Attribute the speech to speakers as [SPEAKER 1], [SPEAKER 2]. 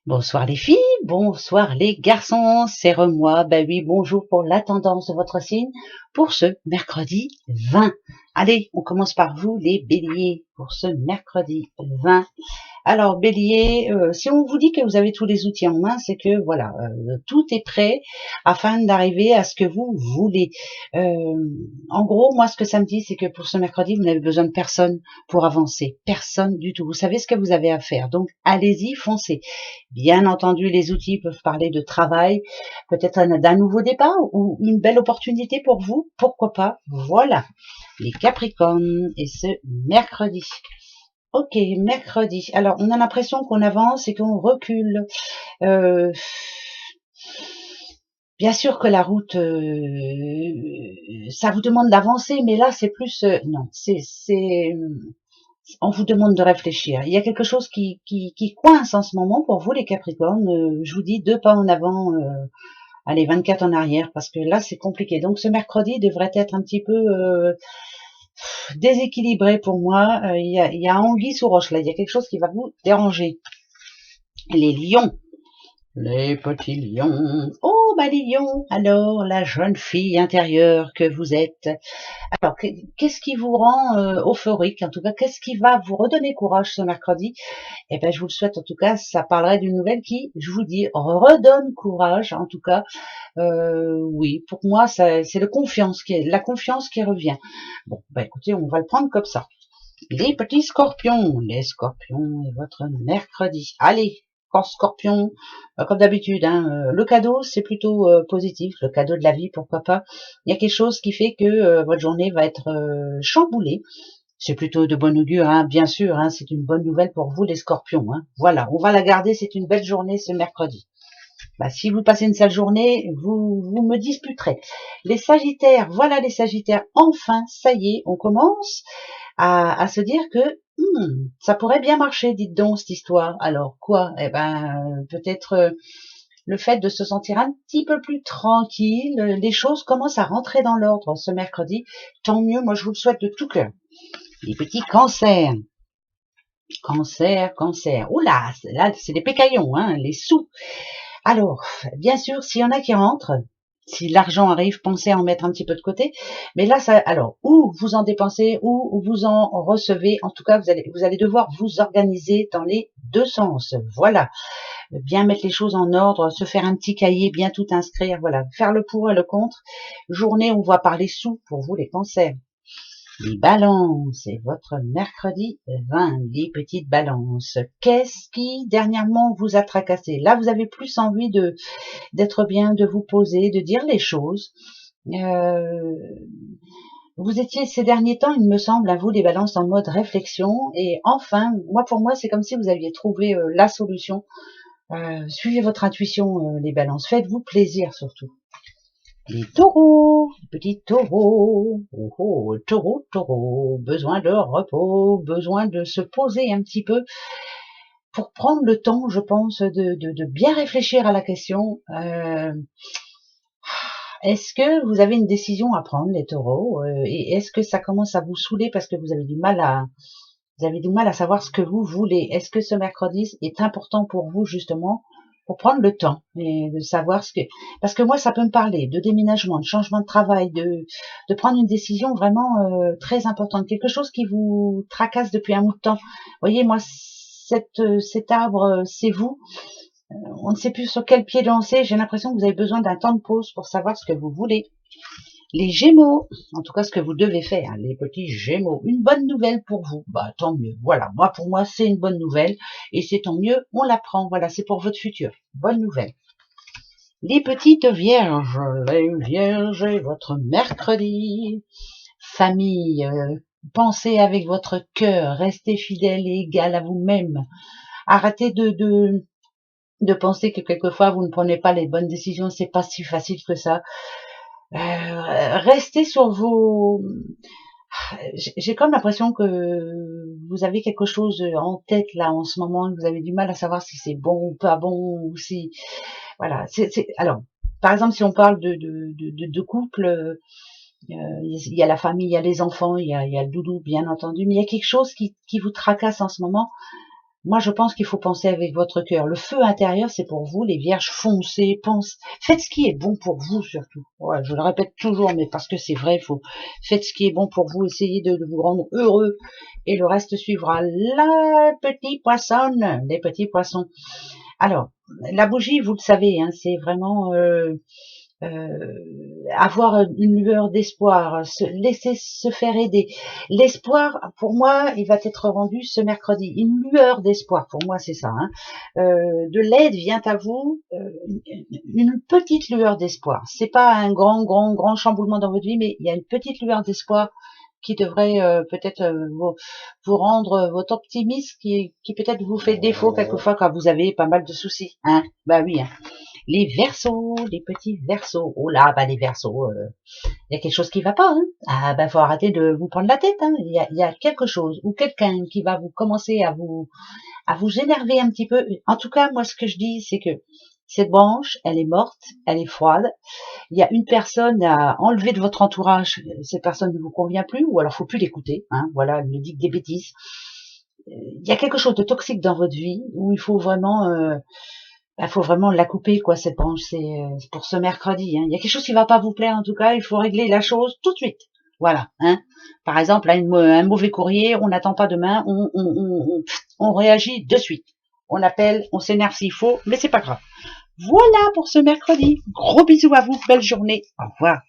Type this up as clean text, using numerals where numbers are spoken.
[SPEAKER 1] Bonsoir les filles, bonsoir les garçons, c'est Remois. Ben oui, bonjour pour la tendance de votre signe pour ce mercredi 20. Allez, on commence par vous les béliers pour ce mercredi 20. Alors bélier, si on vous dit que vous avez tous les outils en main, c'est que voilà, tout est prêt afin d'arriver à ce que vous voulez. En gros, moi ce que ça me dit, c'est que pour ce mercredi, vous n'avez besoin de personne pour avancer, personne du tout. Vous savez ce que vous avez à faire, donc allez-y, foncez. Bien entendu, les outils peuvent parler de travail, peut-être d'un nouveau départ ou une belle opportunité pour vous, pourquoi pas. Voilà, les Capricornes et ce mercredi. Ok, mercredi. Alors, on a l'impression qu'on avance et qu'on recule. Euh, Bien sûr que la route, ça vous demande d'avancer, mais là, c'est plus... non, on vous demande de réfléchir. Il y a quelque chose qui coince en ce moment pour vous, les Capricornes. Je vous dis 2 pas en avant, allez, 24 en arrière, parce que là, c'est compliqué. Donc, ce mercredi devrait être un petit peu déséquilibré pour moi. Il y a anguille sous roche, là. Il y a quelque chose qui va vous déranger. Les lions. Les petits lions. Oh, bah les lions. Alors, la jeune fille intérieure que vous êtes. Alors, qu'est-ce qui vous rend euphorique? En tout cas, qu'est-ce qui va vous redonner courage ce mercredi? Eh ben, je vous le souhaite. En tout cas, ça parlerait d'une nouvelle qui, je vous dis, redonne courage. En tout cas, oui, pour moi, c'est la confiance qui revient. Bon, bah écoutez, on va le prendre comme ça. Les petits scorpions, les scorpions et votre mercredi. Allez, corps scorpion, comme d'habitude, hein, le cadeau, c'est plutôt positif, le cadeau de la vie, pourquoi pas. Il y a quelque chose qui fait que votre journée va être chamboulée. C'est plutôt de bon augure, hein, bien sûr, hein, c'est une bonne nouvelle pour vous les scorpions. Hein. Voilà, on va la garder, c'est une belle journée ce mercredi. Bah, si vous passez une sale journée, vous me disputerez. Les sagittaires, voilà les sagittaires, enfin, ça y est, on commence à se dire que ça pourrait bien marcher, dites donc, cette histoire. Alors quoi? Eh ben, peut-être le fait de se sentir un petit peu plus tranquille, les choses commencent à rentrer dans l'ordre ce mercredi. Tant mieux, moi je vous le souhaite de tout cœur. Les petits cancers. Cancer, cancer. Oula, là c'est des pécaillons, hein, les sous. Alors, bien sûr, s'il y en a qui rentrent, si l'argent arrive, pensez à en mettre un petit peu de côté. Mais là, ça, alors, ou vous en dépensez, ou vous en recevez. En tout cas, vous allez devoir vous organiser dans les deux sens. Voilà. Bien mettre les choses en ordre, se faire un petit cahier, bien tout inscrire. Voilà. Faire le pour et le contre. Journée, on va parler sous pour vous, les cancers. Les balances, et votre mercredi 20, les petites balances. Qu'est-ce qui, dernièrement, vous a tracassé? Là, vous avez plus envie d'être bien, de vous poser, de dire les choses. Vous étiez ces derniers temps, il me semble, à vous les balances en mode réflexion. Et enfin, pour moi, c'est comme si vous aviez trouvé la solution. Suivez votre intuition, les balances. Faites-vous plaisir surtout. Les taureaux, les petits taureaux, oh, oh, taureau, taureau, besoin de repos, besoin de se poser un petit peu pour prendre le temps, je pense, de bien réfléchir à la question. Est-ce que vous avez une décision à prendre, les taureaux, et est-ce que ça commence à vous saouler parce que vous avez du mal à savoir ce que vous voulez? Est-ce que ce mercredi est important pour vous, justement, pour prendre le temps et de savoir parce que moi, ça peut me parler de déménagement, de changement de travail, de prendre une décision vraiment très importante, quelque chose qui vous tracasse depuis un bout de temps. Vous voyez, moi, cet arbre, c'est vous. On ne sait plus sur quel pied danser. J'ai l'impression que vous avez besoin d'un temps de pause pour savoir ce que vous voulez. Les Gémeaux, en tout cas ce que vous devez faire, hein, les petits Gémeaux, une bonne nouvelle pour vous. Bah tant mieux. Voilà, pour moi c'est une bonne nouvelle et c'est tant mieux. On la prend. Voilà, c'est pour votre futur. Bonne nouvelle. Les petites Vierges, les Vierges, et votre mercredi. Famille, pensez avec votre cœur, restez fidèle et égal à vous-même. Arrêtez de penser que quelquefois vous ne prenez pas les bonnes décisions, c'est pas si facile que ça. Restez sur vos... J'ai comme l'impression que vous avez quelque chose en tête là en ce moment, que vous avez du mal à savoir si c'est bon ou pas bon, ou si... Voilà. Alors, par exemple, si on parle de couple, il y a la famille, il y a les enfants, il y a le doudou, bien entendu, mais il y a quelque chose qui vous tracasse en ce moment. Moi, je pense qu'il faut penser avec votre cœur. Le feu intérieur, c'est pour vous, les vierges, foncez, pensez. Faites ce qui est bon pour vous, surtout. Ouais, je le répète toujours, mais parce que c'est vrai, faites ce qui est bon pour vous, essayez de vous rendre heureux, et le reste suivra. La petite poissonne, les petits poissons. Alors, la bougie, vous le savez, hein, c'est vraiment avoir une lueur d'espoir, se laisser se faire aider. L'espoir, pour moi, il va être rendu ce mercredi. Une lueur d'espoir, pour moi, c'est ça. Hein. De l'aide vient à vous, une petite lueur d'espoir. C'est pas un grand chamboulement dans votre vie, mais il y a une petite lueur d'espoir qui devrait peut-être vous rendre votre optimisme qui peut-être vous fait défaut quelquefois quand vous avez pas mal de soucis. Hein. Bah oui. Hein. Les Verseaux, les petits Verseaux. Oh là, bah les Verseaux, il y a quelque chose qui va pas. Hein. Ah bah faut arrêter de vous prendre la tête. Hein. Il y a quelque chose ou quelqu'un qui va vous commencer à vous énerver un petit peu. En tout cas, moi ce que je dis, c'est que cette branche, elle est morte, elle est froide. Il y a une personne à enlever de votre entourage. Cette personne ne vous convient plus, ou alors faut plus l'écouter. Hein. Voilà, elle me dit que des bêtises. Il y a quelque chose de toxique dans votre vie où il faut vraiment la couper, quoi, cette branche. C'est pour ce mercredi. Hein. Il y a quelque chose qui va pas vous plaire, en tout cas. Il faut régler la chose tout de suite. Voilà. Hein. Par exemple, là, un mauvais courrier, on n'attend pas demain, on réagit de suite. On appelle, on s'énerve s'il faut, mais c'est pas grave. Voilà pour ce mercredi. Gros bisous à vous, belle journée. Au revoir.